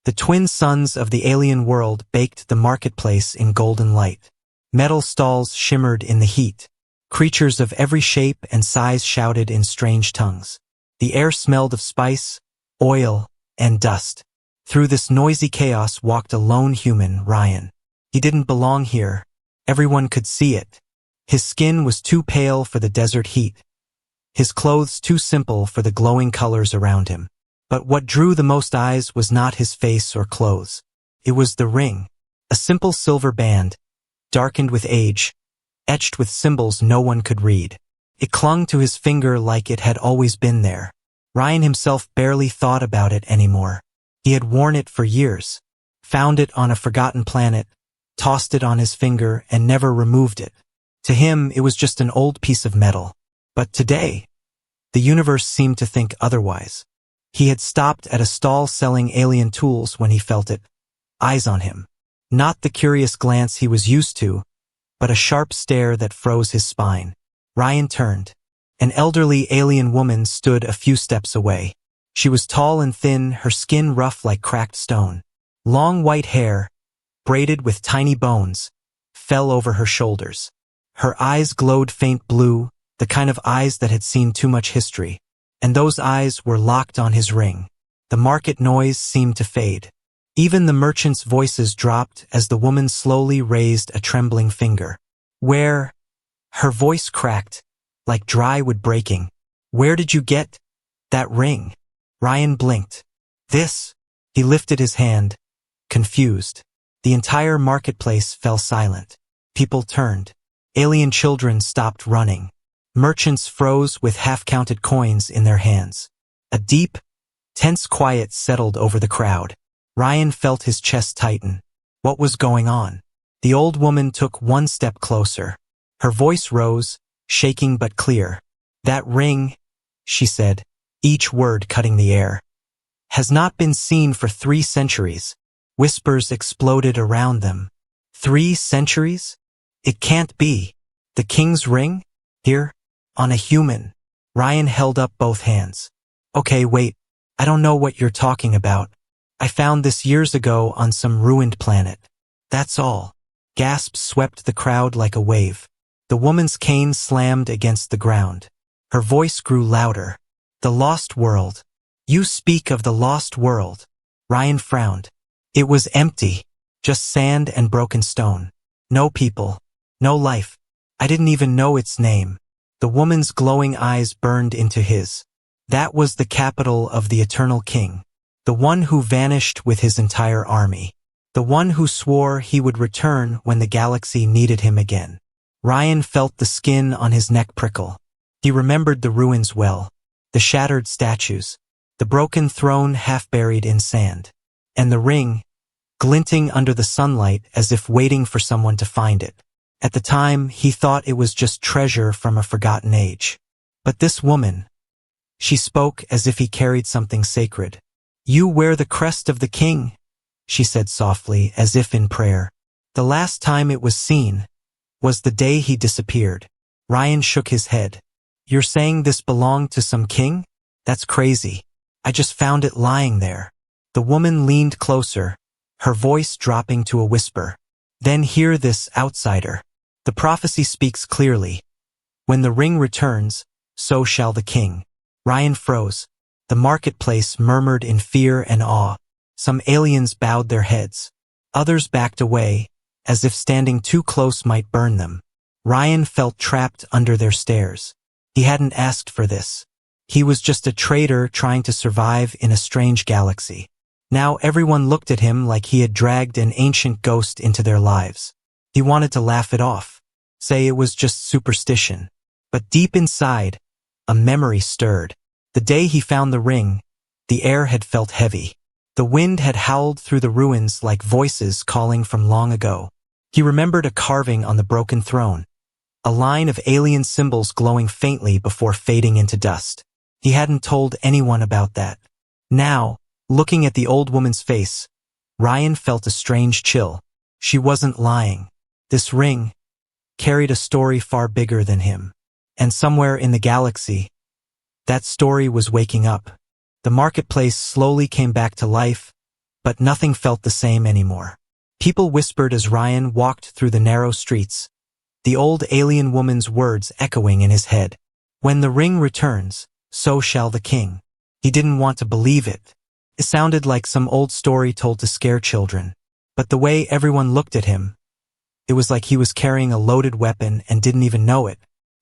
The twin suns of the alien world baked the marketplace in golden light. Metal stalls shimmered in the heat. Creatures of every shape and size shouted in strange tongues. The air smelled of spice, oil, and dust. Through this noisy chaos walked a lone human, Ryan. He didn't belong here. Everyone could see it. His skin was too pale for the desert heat. His clothes too simple for the glowing colors around him. But what drew the most eyes was not his face or clothes. It was the ring. A simple silver band, darkened with age, etched with symbols no one could read. It clung to his finger like it had always been there. Ryan himself barely thought about it anymore. He had worn it for years, found it on a forgotten planet, tossed it on his finger, and never removed it. To him, it was just an old piece of metal. But today, the universe seemed to think otherwise. He had stopped at a stall selling alien tools when he felt it. Eyes on him. Not the curious glance he was used to, but a sharp stare that froze his spine. Ryan turned. An elderly alien woman stood a few steps away. She was tall and thin, her skin rough like cracked stone. Long white hair, braided with tiny bones, fell over her shoulders. Her eyes glowed faint blue, the kind of eyes that had seen too much history. And those eyes were locked on his ring. The market noise seemed to fade. Even the merchants' voices dropped as the woman slowly raised a trembling finger. Where? Her voice cracked, like dry wood breaking. Where did you get that ring? Ryan blinked. This? He lifted his hand, confused. The entire marketplace fell silent. People turned. Alien children stopped running. Merchants froze with half-counted coins in their hands. A deep, tense quiet settled over the crowd. Ryan felt his chest tighten. What was going on? The old woman took one step closer. Her voice rose, shaking but clear. That ring, she said, each word cutting the air, has not been seen for 3 centuries. Whispers exploded around them. 3 centuries? It can't be. The king's ring? Here? On a human. Ryan held up both hands. Okay, wait. I don't know what you're talking about. I found this years ago on some ruined planet. That's all. Gasps swept the crowd like a wave. The woman's cane slammed against the ground. Her voice grew louder. The lost world. You speak of the lost world. Ryan frowned. It was empty. Just sand and broken stone. No people. No life. I didn't even know its name. The woman's glowing eyes burned into his. That was the capital of the Eternal King. The one who vanished with his entire army. The one who swore he would return when the galaxy needed him again. Ryan felt the skin on his neck prickle. He remembered the ruins well. The shattered statues. The broken throne half buried in sand. And the ring, glinting under the sunlight as if waiting for someone to find it. At the time, he thought it was just treasure from a forgotten age. But this woman, she spoke as if he carried something sacred. You wear the crest of the king, she said softly, as if in prayer. The last time it was seen was the day he disappeared. Ryan shook his head. You're saying this belonged to some king? That's crazy. I just found it lying there. The woman leaned closer, her voice dropping to a whisper. Then hear this, outsider. The prophecy speaks clearly. When the ring returns, so shall the king. Ryan froze. The marketplace murmured in fear and awe. Some aliens bowed their heads. Others backed away, as if standing too close might burn them. Ryan felt trapped under their stares. He hadn't asked for this. He was just a trader trying to survive in a strange galaxy. Now everyone looked at him like he had dragged an ancient ghost into their lives. He wanted to laugh it off, say it was just superstition. But deep inside, a memory stirred. The day he found the ring, the air had felt heavy. The wind had howled through the ruins like voices calling from long ago. He remembered a carving on the broken throne, a line of alien symbols glowing faintly before fading into dust. He hadn't told anyone about that. Now, looking at the old woman's face, Ryan felt a strange chill. She wasn't lying. This ring carried a story far bigger than him. And somewhere in the galaxy, that story was waking up. The marketplace slowly came back to life, But nothing felt the same anymore. People whispered as Ryan walked through the narrow streets, the old alien woman's words echoing in his head. When the ring returns, so shall the king. He didn't want to believe it. It sounded like some old story told to scare children. But the way everyone looked at him, it was like he was carrying a loaded weapon and didn't even know it.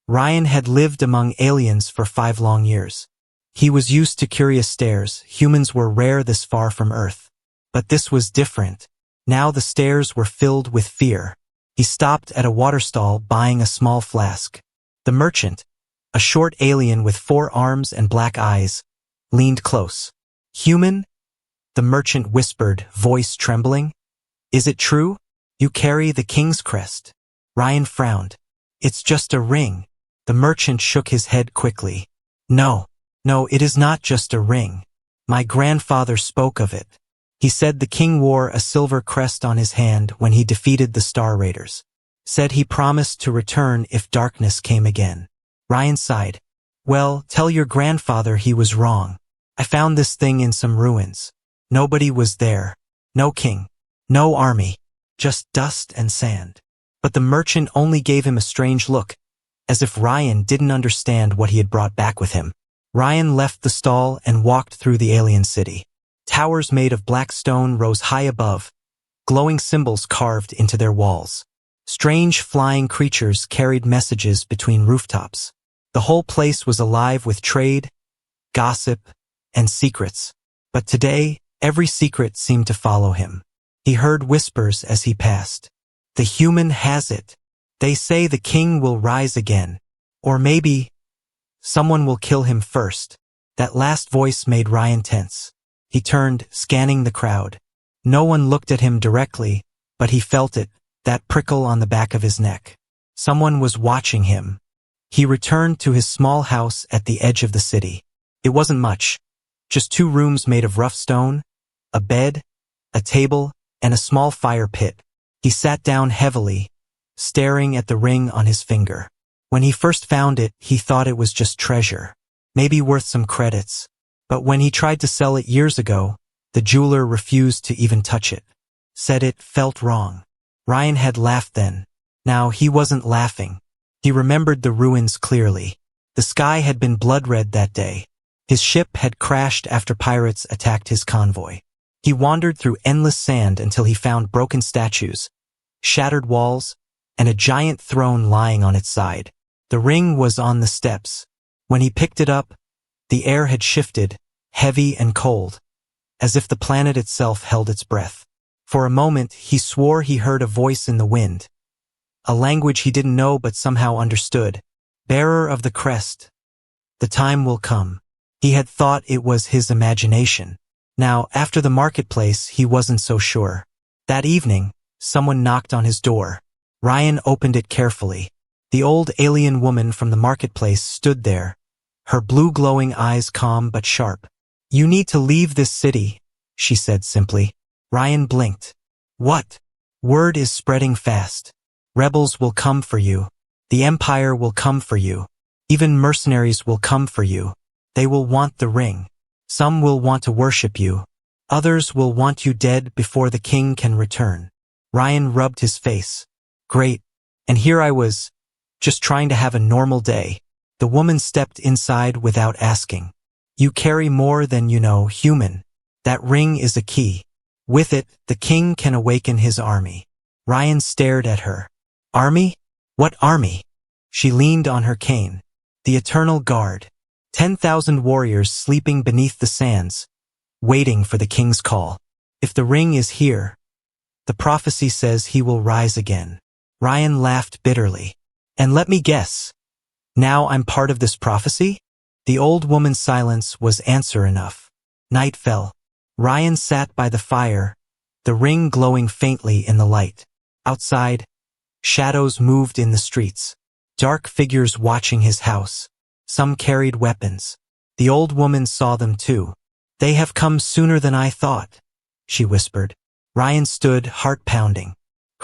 Ryan had lived among aliens for 5 long years. He was used to curious stares. Humans were rare this far from Earth. But this was different. Now the stares were filled with fear. He stopped at a water stall buying a small flask. The merchant, a short alien with 4 arms and black eyes, leaned close. "Human?" the merchant whispered, voice trembling. "Is it true? You carry the king's crest?" Ryan frowned. "It's just a ring." The merchant shook his head quickly. No, it is not just a ring. My grandfather spoke of it. He said the king wore a silver crest on his hand when he defeated the Star Raiders. Said he promised to return if darkness came again. Ryan sighed. "Well, tell your grandfather he was wrong. I found this thing in some ruins. Nobody was there. No king. No army. Just dust and sand." But the merchant only gave him a strange look, as if Ryan didn't understand what he had brought back with him. Ryan left the stall and walked through the alien city. Towers made of black stone rose high above, glowing symbols carved into their walls. Strange flying creatures carried messages between rooftops. The whole place was alive with trade, gossip, and secrets. But today, every secret seemed to follow him. He heard whispers as he passed. "The human has it. They say the king will rise again. Or maybe someone will kill him first." That last voice made Ryan tense. He turned, scanning the crowd. No one looked at him directly, but he felt it, that prickle on the back of his neck. Someone was watching him. He returned to his small house at the edge of the city. It wasn't much. Just 2 rooms made of rough stone, a bed, a table, and a small fire pit. He sat down heavily, staring at the ring on his finger. When he first found it, he thought it was just treasure, maybe worth some credits. But when he tried to sell it years ago, the jeweler refused to even touch it. Said it felt wrong. Ryan had laughed then. Now he wasn't laughing. He remembered the ruins clearly. The sky had been blood-red that day. His ship had crashed after pirates attacked his convoy. He wandered through endless sand until he found broken statues, shattered walls, and a giant throne lying on its side. The ring was on the steps. When he picked it up, the air had shifted, heavy and cold, as if the planet itself held its breath. For a moment, he swore he heard a voice in the wind, a language he didn't know but somehow understood. "Bearer of the crest, the time will come." He had thought it was his imagination. Now, after the marketplace, he wasn't so sure. That evening, someone knocked on his door. Ryan opened it carefully. The old alien woman from the marketplace stood there, her blue glowing eyes calm but sharp. "You need to leave this city," she said simply. Ryan blinked. "What?" "Word is spreading fast. Rebels will come for you. The Empire will come for you. Even mercenaries will come for you. They will want the ring. Some will want to worship you. Others will want you dead before the king can return." Ryan rubbed his face. "Great. And here I was, just trying to have a normal day." The woman stepped inside without asking. "You carry more than you know, human. That ring is a key. With it, the king can awaken his army." Ryan stared at her. "Army? What army?" She leaned on her cane. "The Eternal Guard. 10,000 warriors sleeping beneath the sands, waiting for the king's call. If the ring is here, the prophecy says he will rise again." Ryan laughed bitterly. "And let me guess, now I'm part of this prophecy?" The old woman's silence was answer enough. Night fell. Ryan sat by the fire, the ring glowing faintly in the light. Outside, shadows moved in the streets, dark figures watching his house. Some carried weapons. The old woman saw them too. "They have come sooner than I thought," she whispered. Ryan stood, heart pounding.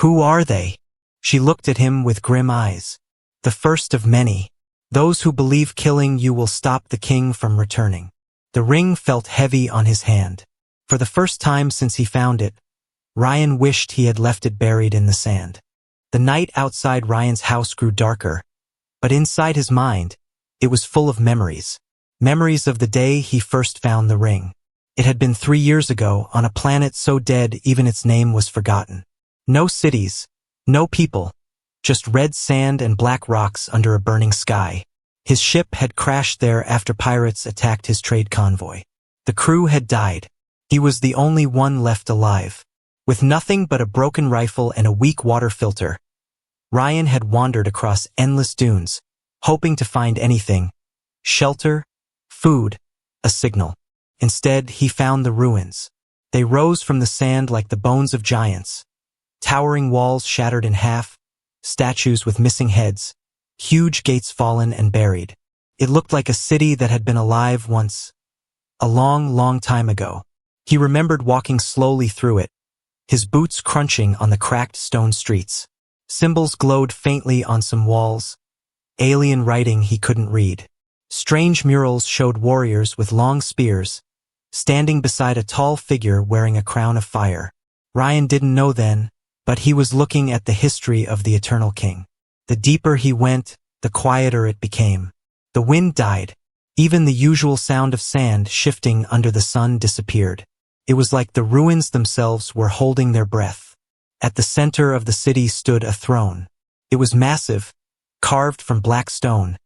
"Who are they?" She looked at him with grim eyes. "The first of many. Those who believe killing you will stop the king from returning." The ring felt heavy on his hand. For the first time since he found it, Ryan wished he had left it buried in the sand. The night outside Ryan's house grew darker, but inside his mind, it was full of memories. Memories of the day he first found the ring. It had been 3 years ago, on a planet so dead even its name was forgotten. No cities, no people, just red sand and black rocks under a burning sky. His ship had crashed there after pirates attacked his trade convoy. The crew had died. He was the only one left alive. With nothing but a broken rifle and a weak water filter, Ryan had wandered across endless dunes, hoping to find anything: shelter, food, a signal. Instead, he found the ruins. They rose from the sand like the bones of giants. Towering walls shattered in half, statues with missing heads, huge gates fallen and buried. It looked like a city that had been alive once, a long, long time ago. He remembered walking slowly through it, his boots crunching on the cracked stone streets. Symbols glowed faintly on some walls, alien writing he couldn't read. Strange murals showed warriors with long spears, standing beside a tall figure wearing a crown of fire. Ryan didn't know then, but he was looking at the history of the Eternal King. The deeper he went, the quieter it became. The wind died. Even the usual sound of sand shifting under the sun disappeared. It was like the ruins themselves were holding their breath. At the center of the city stood a throne. It was massive, carved from black stone,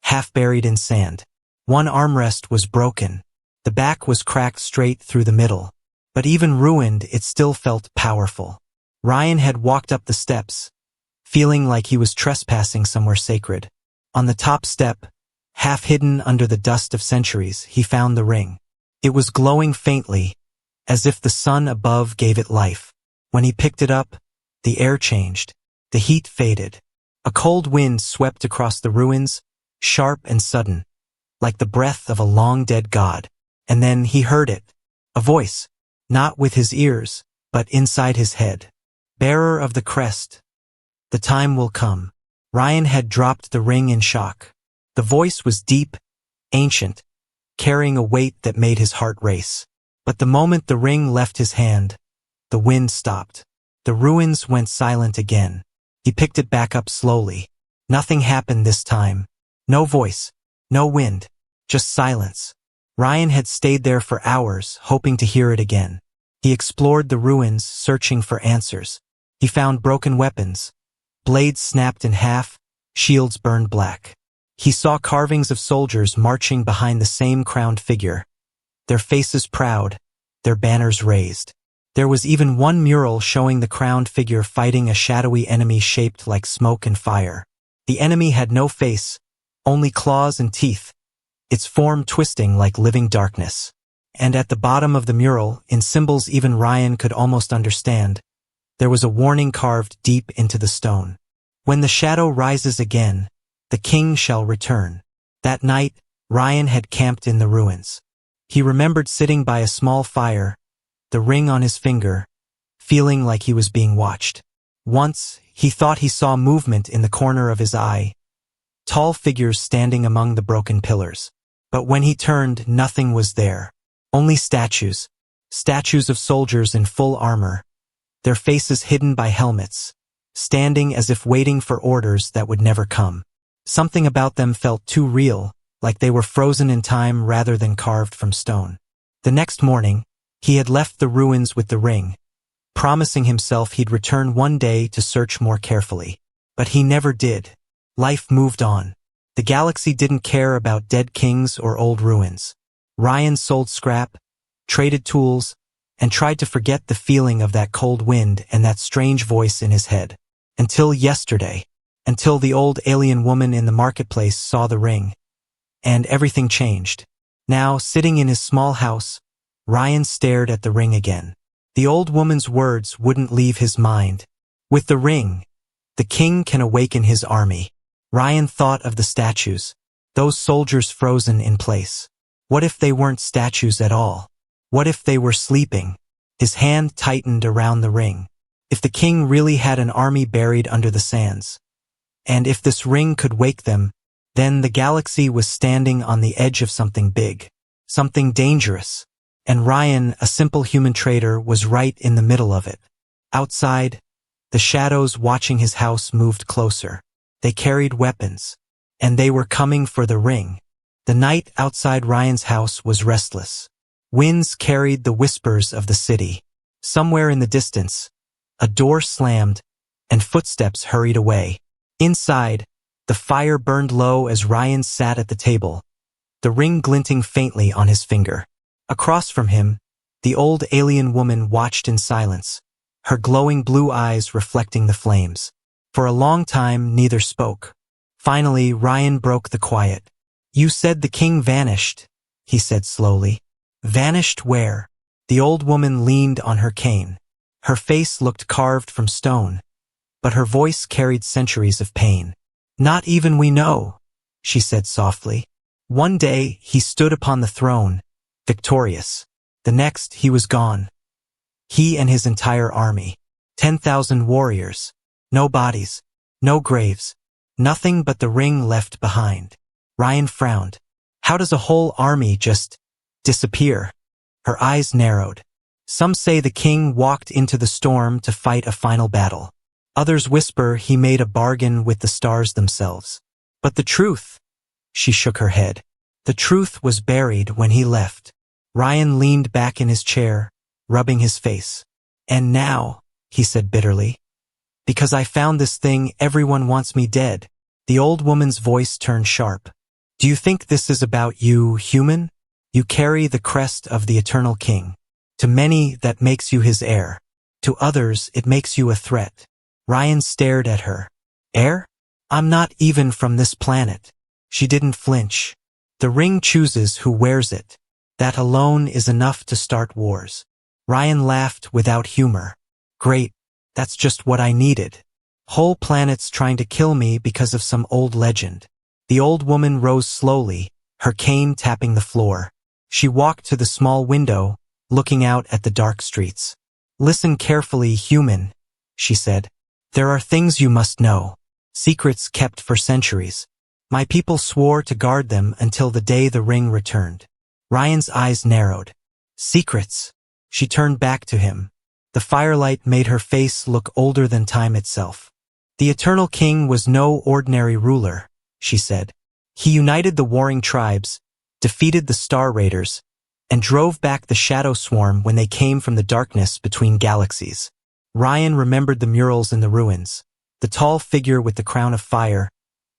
half buried in sand. One armrest was broken. The back was cracked straight through the middle. But even ruined, it still felt powerful. Ryan had walked up the steps, feeling like he was trespassing somewhere sacred. On the top step, half hidden under the dust of centuries, he found the ring. It was glowing faintly, as if the sun above gave it life. When he picked it up, the air changed. The heat faded. A cold wind swept across the ruins, sharp and sudden, like the breath of a long-dead god. And then he heard it, a voice, not with his ears, but inside his head. Bearer of the crest, the time will come. Ryan had dropped the ring in shock. The voice was deep, ancient, carrying a weight that made his heart race. But the moment the ring left his hand, the wind stopped. The ruins went silent again. He picked it back up slowly. Nothing happened this time. No voice, no wind, just silence. Ryan had stayed there for hours, hoping to hear it again. He explored the ruins, searching for answers. He found broken weapons. Blades snapped in half, shields burned black. He saw carvings of soldiers marching behind the same crowned figure, their faces proud, their banners raised. There was even one mural showing the crowned figure fighting a shadowy enemy shaped like smoke and fire. The enemy had no face, only claws and teeth, its form twisting like living darkness. And at the bottom of the mural, in symbols even Ryan could almost understand, there was a warning carved deep into the stone. When the shadow rises again, the king shall return. That night, Ryan had camped in the ruins. He remembered sitting by a small fire, the ring on his finger, feeling like he was being watched. Once, he thought he saw movement in the corner of his eye, tall figures standing among the broken pillars. But when he turned, nothing was there. Only statues. Statues of soldiers in full armor, their faces hidden by helmets, standing as if waiting for orders that would never come. Something about them felt too real, like they were frozen in time rather than carved from stone. The next morning, he had left the ruins with the ring, promising himself he'd return one day to search more carefully. But he never did. Life moved on. The galaxy didn't care about dead kings or old ruins. Ryan sold scrap, traded tools, and tried to forget the feeling of that cold wind and that strange voice in his head. Until yesterday. Until the old alien woman in the marketplace saw the ring. And everything changed. Now, sitting in his small house, Ryan stared at the ring again. The old woman's words wouldn't leave his mind. With the ring, the king can awaken his army. Ryan thought of the statues, those soldiers frozen in place. What if they weren't statues at all? What if they were sleeping? His hand tightened around the ring. If the king really had an army buried under the sands, and if this ring could wake them, then the galaxy was standing on the edge of something big, something dangerous. And Ryan, a simple human trader, was right in the middle of it. Outside, the shadows watching his house moved closer. They carried weapons. And they were coming for the ring. The night outside Ryan's house was restless. Winds carried the whispers of the city. Somewhere in the distance, a door slammed, and footsteps hurried away. Inside, the fire burned low as Ryan sat at the table, the ring glinting faintly on his finger. Across from him, the old alien woman watched in silence, her glowing blue eyes reflecting the flames. For a long time, neither spoke. Finally, Ryan broke the quiet. "You said the king vanished," he said slowly. "Vanished where?" The old woman leaned on her cane. Her face looked carved from stone, but her voice carried centuries of pain. "Not even we know," she said softly. "One day he stood upon the throne, victorious. The next he was gone. He and his entire army. 10,000 warriors. No bodies. No graves. Nothing but the ring left behind." Ryan frowned. How does a whole army just disappear? Her eyes narrowed. Some say the king walked into the storm to fight a final battle. Others whisper he made a bargain with the stars themselves. But the truth? She shook her head. The truth was buried when he left. Ryan leaned back in his chair, rubbing his face. "And now," he said bitterly, "because I found this thing, everyone wants me dead." The old woman's voice turned sharp. "Do you think this is about you, human? You carry the crest of the eternal king. To many, that makes you his heir. To others, it makes you a threat." Ryan stared at her. "Heir? I'm not even from this planet." She didn't flinch. "The ring chooses who wears it. That alone is enough to start wars." Ryan laughed without humor. "Great. That's just what I needed. Whole planets trying to kill me because of some old legend." The old woman rose slowly, her cane tapping the floor. She walked to the small window, looking out at the dark streets. "Listen carefully, human," she said. "There are things you must know. Secrets kept for centuries. My people swore to guard them until the day the ring returned." Ryan's eyes narrowed. "Secrets?" She turned back to him. The firelight made her face look older than time itself. "The Eternal King was no ordinary ruler," she said. "He united the warring tribes, defeated the Star Raiders, and drove back the Shadow Swarm when they came from the darkness between galaxies." Ryan remembered the murals in the ruins, the tall figure with the crown of fire,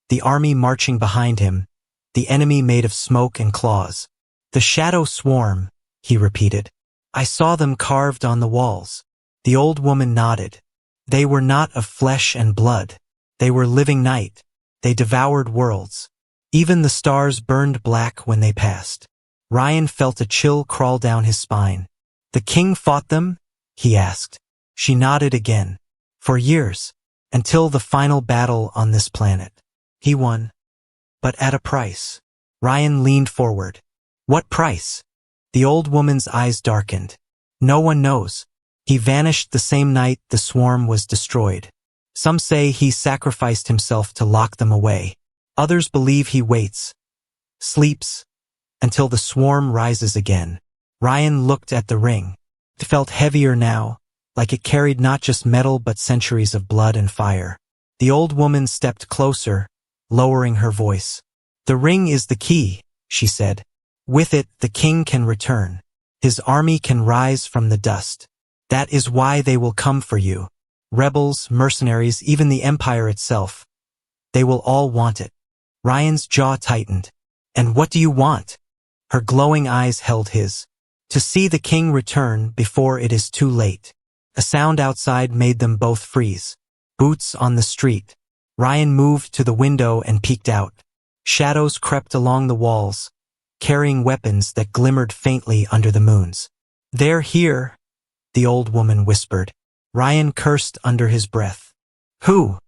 the army marching behind him, the enemy made of smoke and claws. "The Shadow Swarm," he repeated. "I saw them carved on the walls." The old woman nodded. "They were not of flesh and blood. They were living night. They devoured worlds. Even the stars burned black when they passed." Ryan felt a chill crawl down his spine. "The king fought them?" he asked. She nodded again. "For years, until the final battle on this planet. He won. But at a price." Ryan leaned forward. "What price?" The old woman's eyes darkened. "No one knows. He vanished the same night the swarm was destroyed. Some say he sacrificed himself to lock them away. Others believe he waits, sleeps, until the swarm rises again." Ryan looked at the ring. It felt heavier now, like it carried not just metal but centuries of blood and fire. The old woman stepped closer, lowering her voice. "The ring is the key," she said. "With it, the king can return. His army can rise from the dust. That is why they will come for you. Rebels, mercenaries, even the empire itself. They will all want it." Ryan's jaw tightened. "And what do you want?" Her glowing eyes held his. "To see the king return before it is too late." A sound outside made them both freeze. Boots on the street. Ryan moved to the window and peeked out. Shadows crept along the walls, carrying weapons that glimmered faintly under the moons. "They're here," the old woman whispered. Ryan cursed under his breath. "Who?"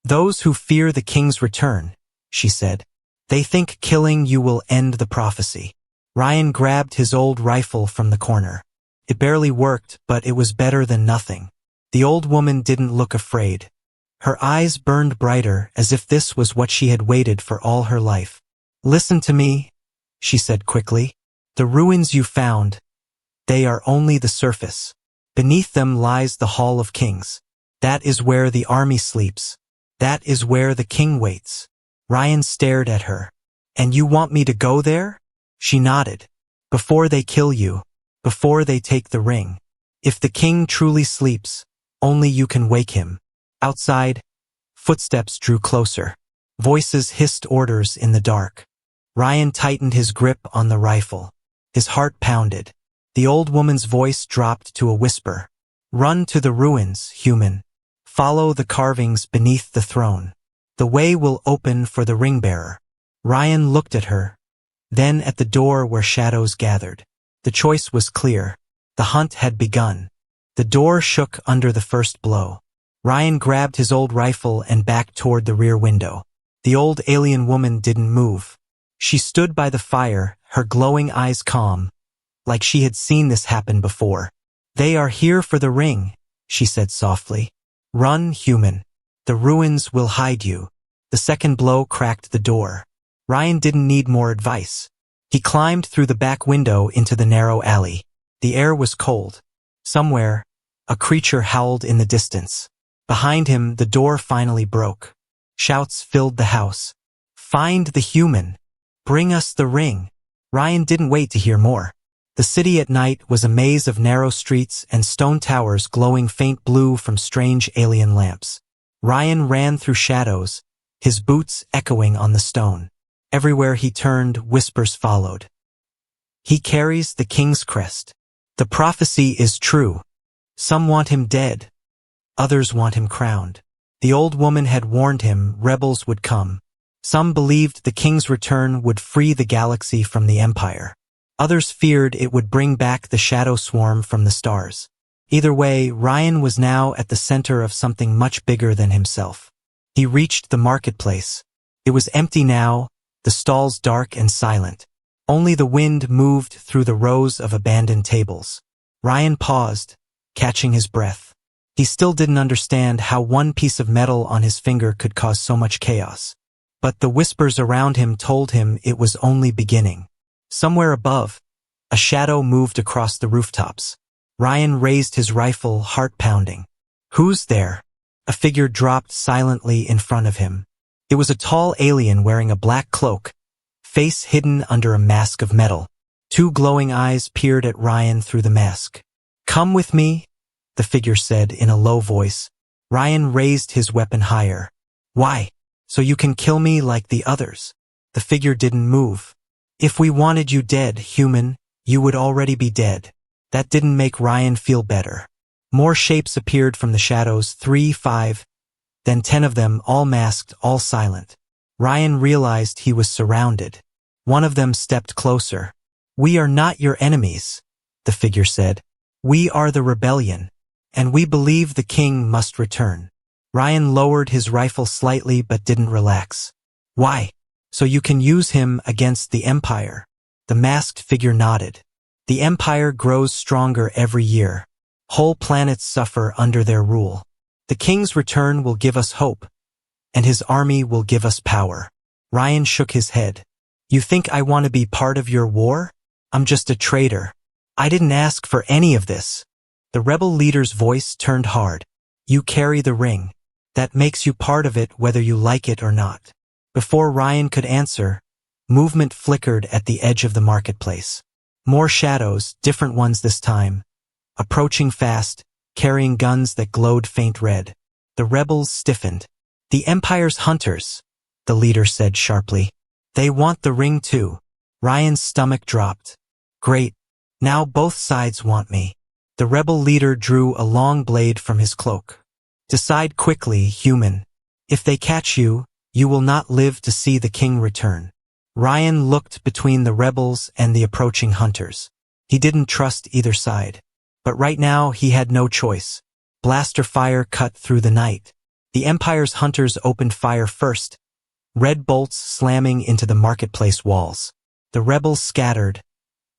"Those who fear the king's return," she said. "They think killing you will end the prophecy." Ryan grabbed his old rifle from the corner. It barely worked, but it was better than nothing. The old woman didn't look afraid. Her eyes burned brighter, as if this was what she had waited for all her life. "Listen to me," she said quickly. "The ruins you found, They are only the surface. Beneath them lies the Hall of Kings. That is where the army sleeps. That is where the king waits. Ryan stared at her. And you want me to go there? She nodded. Before they kill you. Before they take the ring. If the king truly sleeps, only you can wake him. Outside, footsteps drew closer. Voices hissed orders in the dark. Ryan tightened his grip on the rifle. His heart pounded. The old woman's voice dropped to a whisper. Run to the ruins, human. Follow the carvings beneath the throne. The way will open for the ring-bearer. Ryan looked at her, then at the door where shadows gathered. The choice was clear. The hunt had begun. The door shook under the first blow. Ryan grabbed his old rifle and backed toward the rear window. The old alien woman didn't move. She stood by the fire, her glowing eyes calm, like she had seen this happen before. They are here for the ring, she said softly. Run, human. The ruins will hide you. The second blow cracked the door. Ryan didn't need more advice. He climbed through the back window into the narrow alley. The air was cold. Somewhere, a creature howled in the distance. Behind him, the door finally broke. Shouts filled the house. Find the human. Bring us the ring. Ryan didn't wait to hear more. The city at night was a maze of narrow streets and stone towers glowing faint blue from strange alien lamps. Ryan ran through shadows, his boots echoing on the stone. Everywhere he turned, whispers followed. He carries the king's crest. The prophecy is true. Some want him dead. Others want him crowned. The old woman had warned him rebels would come. Some believed the king's return would free the galaxy from the empire. Others feared it would bring back the shadow swarm from the stars. Either way, Ryan was now at the center of something much bigger than himself. He reached the marketplace. It was empty now, the stalls dark and silent. Only the wind moved through the rows of abandoned tables. Ryan paused, catching his breath. He still didn't understand how one piece of metal on his finger could cause so much chaos. But the whispers around him told him it was only beginning. Somewhere above, a shadow moved across the rooftops. Ryan raised his rifle, heart pounding. Who's there? A figure dropped silently in front of him. It was a tall alien wearing a black cloak, face hidden under a mask of metal. Two glowing eyes peered at Ryan through the mask. Come with me, the figure said in a low voice. Ryan raised his weapon higher. Why? So you can kill me like the others. The figure didn't move. If we wanted you dead, human, you would already be dead. That didn't make Ryan feel better. More shapes appeared from the shadows, 3, 5, then 10 of them, all masked, all silent. Ryan realized he was surrounded. One of them stepped closer. We are not your enemies, the figure said. We are the rebellion, and we believe the king must return. Ryan lowered his rifle slightly but didn't relax. Why? So you can use him against the Empire. The masked figure nodded. The Empire grows stronger every year. Whole planets suffer under their rule. The king's return will give us hope, and his army will give us power. Ryan shook his head. You think I want to be part of your war? I'm just a traitor. I didn't ask for any of this. The rebel leader's voice turned hard. You carry the ring. That makes you part of it whether you like it or not. Before Ryan could answer, movement flickered at the edge of the marketplace. More shadows, different ones this time, approaching fast, carrying guns that glowed faint red. The rebels stiffened. The Empire's hunters, the leader said sharply. They want the ring too. Ryan's stomach dropped. Great. Now both sides want me. The rebel leader drew a long blade from his cloak. Decide quickly, human. If they catch you, you will not live to see the king return. Ryan looked between the rebels and the approaching hunters. He didn't trust either side. But right now he had no choice. Blaster fire cut through the night. The Empire's hunters opened fire first, red bolts slamming into the marketplace walls. The rebels scattered,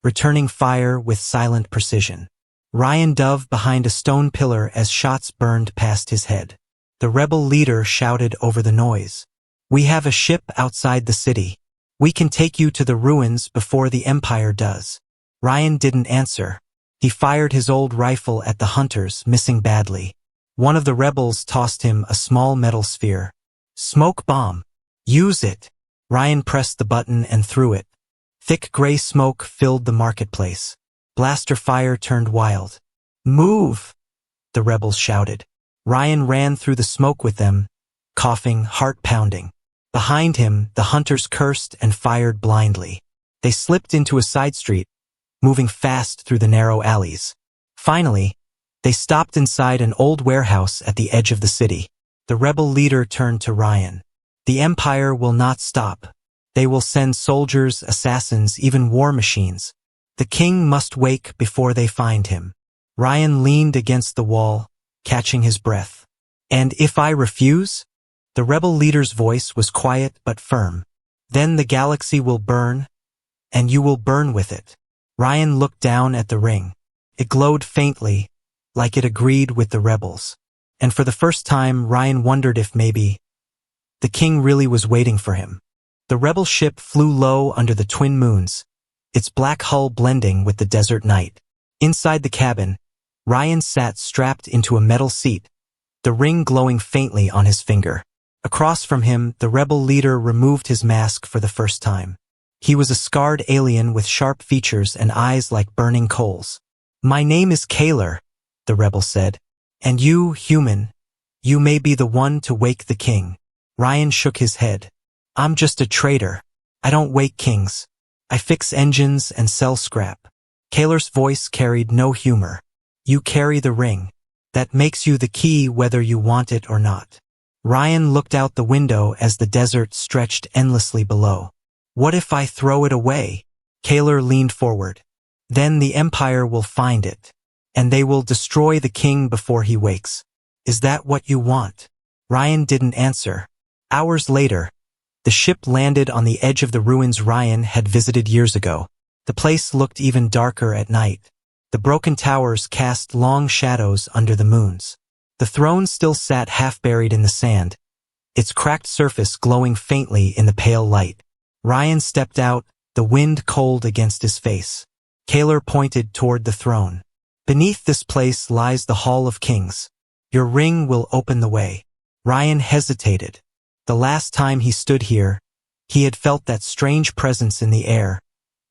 returning fire with silent precision. Ryan dove behind a stone pillar as shots burned past his head. The rebel leader shouted over the noise. We have a ship outside the city. We can take you to the ruins before the Empire does. Ryan didn't answer. He fired his old rifle at the hunters, missing badly. One of the rebels tossed him a small metal sphere. Smoke bomb. Use it. Ryan pressed the button and threw it. Thick gray smoke filled the marketplace. Blaster fire turned wild. Move! The rebels shouted. Ryan ran through the smoke with them, coughing, heart pounding. Behind him, the hunters cursed and fired blindly. They slipped into a side street, moving fast through the narrow alleys. Finally, they stopped inside an old warehouse at the edge of the city. The rebel leader turned to Ryan. The Empire will not stop. They will send soldiers, assassins, even war machines. The king must wake before they find him. Ryan leaned against the wall, catching his breath. And if I refuse? The rebel leader's voice was quiet but firm. Then the galaxy will burn, and you will burn with it. Ryan looked down at the ring. It glowed faintly, like it agreed with the rebels. And for the first time, Ryan wondered if maybe the king really was waiting for him. The rebel ship flew low under the twin moons, its black hull blending with the desert night. Inside the cabin, Ryan sat strapped into a metal seat, the ring glowing faintly on his finger. Across from him, the rebel leader removed his mask for the first time. He was a scarred alien with sharp features and eyes like burning coals. My name is Kaler, the rebel said. And you, human, you may be the one to wake the king. Ryan shook his head. I'm just a traitor. I don't wake kings. I fix engines and sell scrap. Kaler's voice carried no humor. You carry the ring. That makes you the key whether you want it or not. Ryan looked out the window as the desert stretched endlessly below. What if I throw it away? Kaler leaned forward. Then the Empire will find it, and they will destroy the king before he wakes. Is that what you want? Ryan didn't answer. Hours later, the ship landed on the edge of the ruins Ryan had visited years ago. The place looked even darker at night. The broken towers cast long shadows under the moons. The throne still sat half-buried in the sand, its cracked surface glowing faintly in the pale light. Ryan stepped out, the wind cold against his face. Kaler pointed toward the throne. Beneath this place lies the Hall of Kings. Your ring will open the way. Ryan hesitated. The last time he stood here, he had felt that strange presence in the air,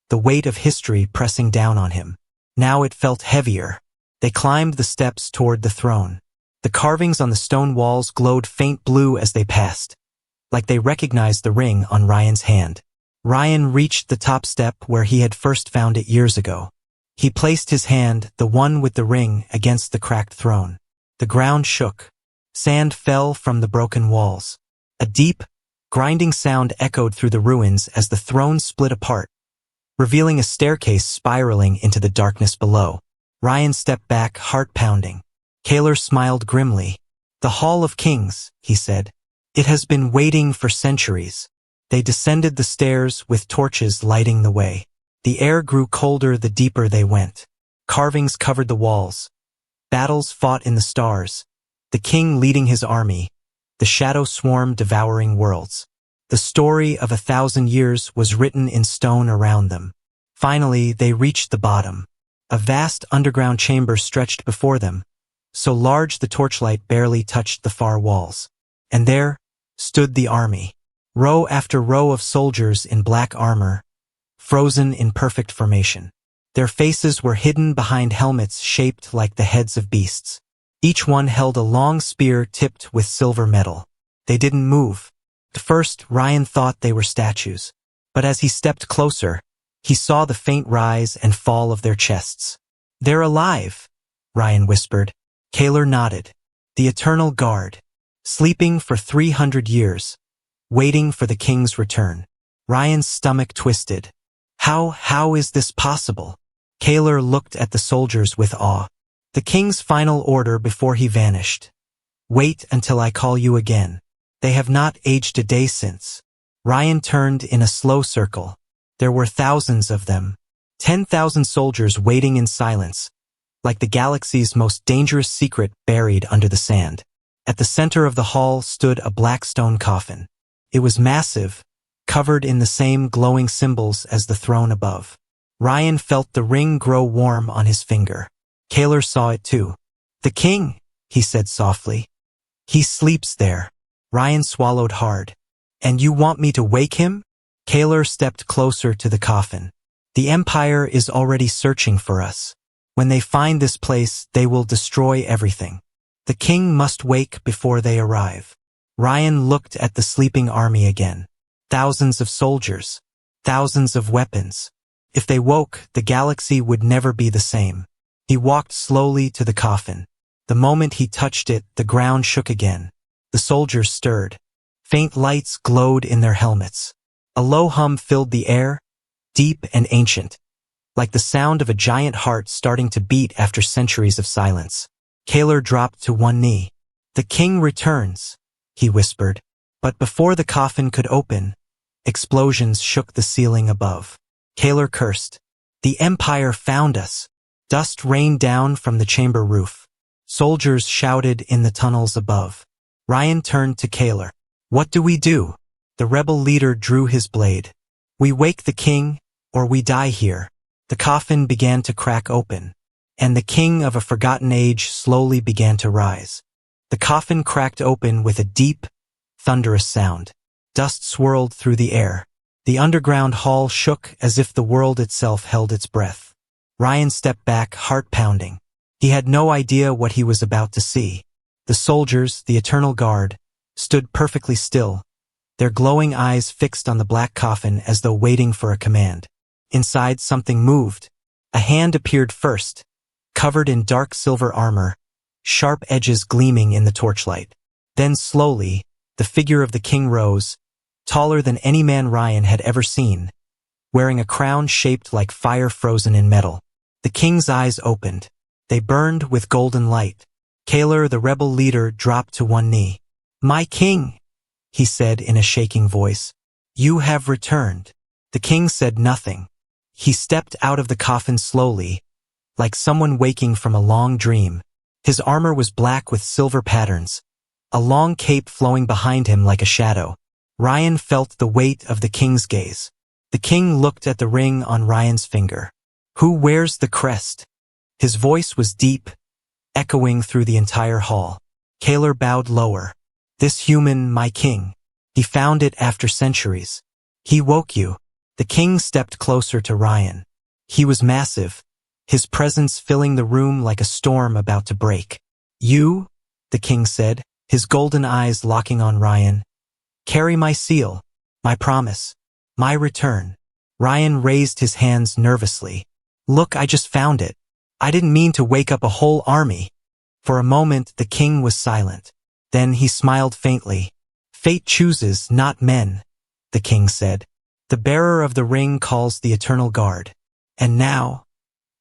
the weight of history pressing down on him. Now it felt heavier. They climbed the steps toward the throne. The carvings on the stone walls glowed faint blue as they passed, like they recognized the ring on Ryan's hand. Ryan reached the top step where he had first found it years ago. He placed his hand, the one with the ring, against the cracked throne. The ground shook. Sand fell from the broken walls. A deep, grinding sound echoed through the ruins as the throne split apart, revealing a staircase spiraling into the darkness below. Ryan stepped back, heart pounding. Kaler smiled grimly. The Hall of Kings, he said. It has been waiting for centuries. They descended the stairs with torches lighting the way. The air grew colder the deeper they went. Carvings covered the walls. Battles fought in the stars. The king leading his army. The shadow swarm devouring worlds. The story of 1,000 years was written in stone around them. Finally, they reached the bottom. A vast underground chamber stretched before them, so large the torchlight barely touched the far walls. And there stood the army. Row after row of soldiers in black armor, frozen in perfect formation. Their faces were hidden behind helmets shaped like the heads of beasts. Each one held a long spear tipped with silver metal. They didn't move. At first, Ryan thought they were statues. But as he stepped closer, he saw the faint rise and fall of their chests. They're alive, Ryan whispered. Kaler nodded. The Eternal Guard, sleeping for 300 years, waiting for the king's return. Ryan's stomach twisted. How is this possible? Kaler looked at the soldiers with awe. The king's final order before he vanished. Wait until I call you again. They have not aged a day since. Ryan turned in a slow circle. There were thousands of them. 10,000 soldiers waiting in silence, like the galaxy's most dangerous secret buried under the sand. At the center of the hall stood a black stone coffin. It was massive, covered in the same glowing symbols as the throne above. Ryan felt the ring grow warm on his finger. Kaler saw it too. "The king," he said softly. "He sleeps there." Ryan swallowed hard. "And you want me to wake him?" Kaler stepped closer to the coffin. "The Empire is already searching for us. When they find this place, they will destroy everything. The king must wake before they arrive." Ryan looked at the sleeping army again. Thousands of soldiers. Thousands of weapons. If they woke, the galaxy would never be the same. He walked slowly to the coffin. The moment he touched it, the ground shook again. The soldiers stirred. Faint lights glowed in their helmets. A low hum filled the air, deep and ancient, like the sound of a giant heart starting to beat after centuries of silence. Kaler dropped to one knee. "The king returns," he whispered. But before the coffin could open, explosions shook the ceiling above. Kaler cursed. "The Empire found us." Dust rained down from the chamber roof. Soldiers shouted in the tunnels above. Ryan turned to Kaler. "What do we do?" The rebel leader drew his blade. "We wake the king, or we die here." The coffin began to crack open, and the king of a forgotten age slowly began to rise. The coffin cracked open with a deep, thunderous sound. Dust swirled through the air. The underground hall shook as if the world itself held its breath. Ryan stepped back, heart pounding. He had no idea what he was about to see. The soldiers, the Eternal Guard, stood perfectly still, their glowing eyes fixed on the black coffin as though waiting for a command. Inside, something moved. A hand appeared first, covered in dark silver armor, sharp edges gleaming in the torchlight. Then slowly, the figure of the king rose, taller than any man Ryan had ever seen, wearing a crown shaped like fire frozen in metal. The king's eyes opened. They burned with golden light. Kaler, the rebel leader, dropped to one knee. "My king," he said in a shaking voice, "you have returned." The king said nothing. He stepped out of the coffin slowly, like someone waking from a long dream. His armor was black with silver patterns, a long cape flowing behind him like a shadow. Ryan felt the weight of the king's gaze. The king looked at the ring on Ryan's finger. "Who wears the crest?" His voice was deep, echoing through the entire hall. Kaler bowed lower. "This human, my king. He found it after centuries. He woke you." The king stepped closer to Ryan. He was massive, his presence filling the room like a storm about to break. "You," the king said, his golden eyes locking on Ryan, "carry my seal, my promise, my return." Ryan raised his hands nervously. "Look, I just found it. I didn't mean to wake up a whole army." For a moment, the king was silent. Then he smiled faintly. "Fate chooses, not men," the king said. "The bearer of the ring calls the Eternal Guard. And now,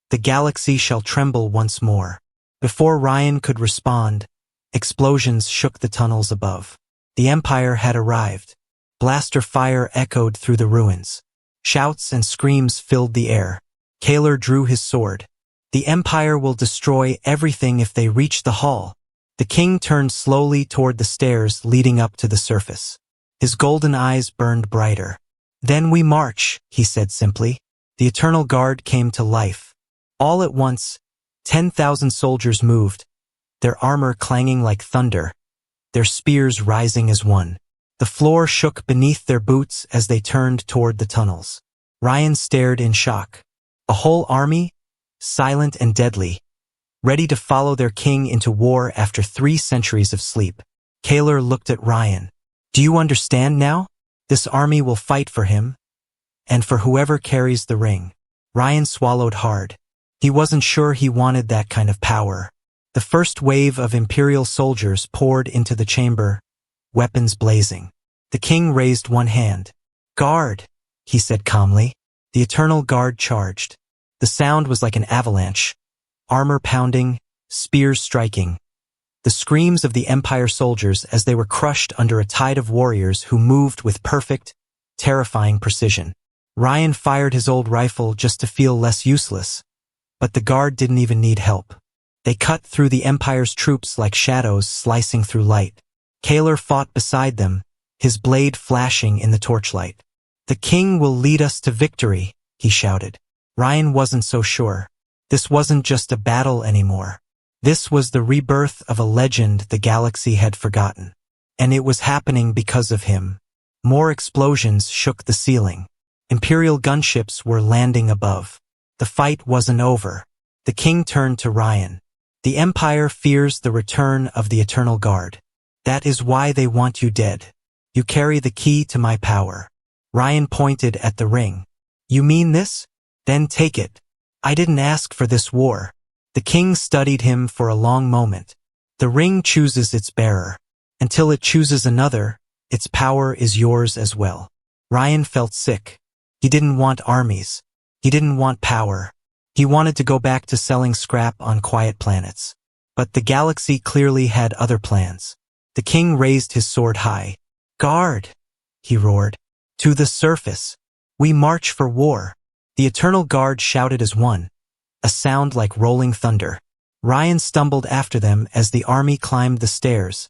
the galaxy shall tremble once more." Before Ryan could respond, explosions shook the tunnels above. The Empire had arrived. Blaster fire echoed through the ruins. Shouts and screams filled the air. Kaler drew his sword. "The Empire will destroy everything if they reach the hall." The king turned slowly toward the stairs leading up to the surface. His golden eyes burned brighter. "Then we march," he said simply. The Eternal Guard came to life. All at once, 10,000 soldiers moved, their armor clanging like thunder, their spears rising as one. The floor shook beneath their boots as they turned toward the tunnels. Ryan stared in shock. A whole army, silent and deadly, ready to follow their king into war after 3 centuries of sleep. Kaler looked at Ryan. "Do you understand now? This army will fight for him, and for whoever carries the ring." Ryan swallowed hard. He wasn't sure he wanted that kind of power. The first wave of Imperial soldiers poured into the chamber, weapons blazing. The king raised one hand. "Guard," he said calmly. The Eternal Guard charged. The sound was like an avalanche, armor pounding, spears striking. The screams of the Empire soldiers as they were crushed under a tide of warriors who moved with perfect, terrifying precision. Ryan fired his old rifle just to feel less useless, but the guard didn't even need help. They cut through the Empire's troops like shadows slicing through light. Kaler fought beside them, his blade flashing in the torchlight. "The king will lead us to victory," he shouted. Ryan wasn't so sure. This wasn't just a battle anymore. This was the rebirth of a legend the galaxy had forgotten. And it was happening because of him. More explosions shook the ceiling. Imperial gunships were landing above. The fight wasn't over. The king turned to Ryan. The Empire fears the return of the Eternal Guard. That is why they want you dead. You carry the key to my power. Ryan pointed at the ring. You mean this? Then take it. I didn't ask for this war. The king studied him for a long moment. The ring chooses its bearer. Until it chooses another, its power is yours as well. Ryan felt sick. He didn't want armies. He didn't want power. He wanted to go back to selling scrap on quiet planets. But the galaxy clearly had other plans. The king raised his sword high. Guard, he roared. To the surface. We march for war. The Eternal Guard shouted as one. A sound like rolling thunder. Ryan stumbled after them as the army climbed the stairs,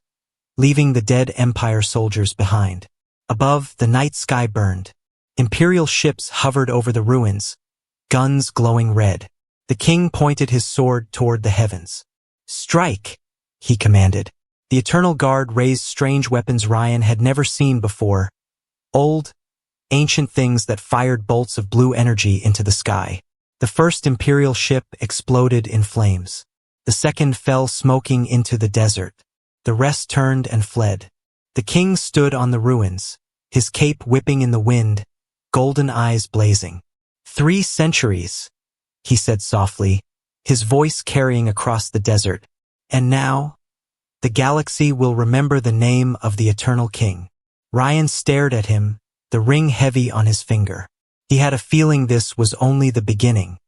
leaving the dead Empire soldiers behind. Above, the night sky burned. Imperial ships hovered over the ruins, guns glowing red. The king pointed his sword toward the heavens. Strike, he commanded. The Eternal Guard raised strange weapons Ryan had never seen before. Old, ancient things that fired bolts of blue energy into the sky. The first Imperial ship exploded in flames. The second fell smoking into the desert. The rest turned and fled. The king stood on the ruins, his cape whipping in the wind, golden eyes blazing. 3 centuries, he said softly, his voice carrying across the desert. And now, the galaxy will remember the name of the Eternal King. Ryan stared at him, the ring heavy on his finger. He had a feeling this was only the beginning.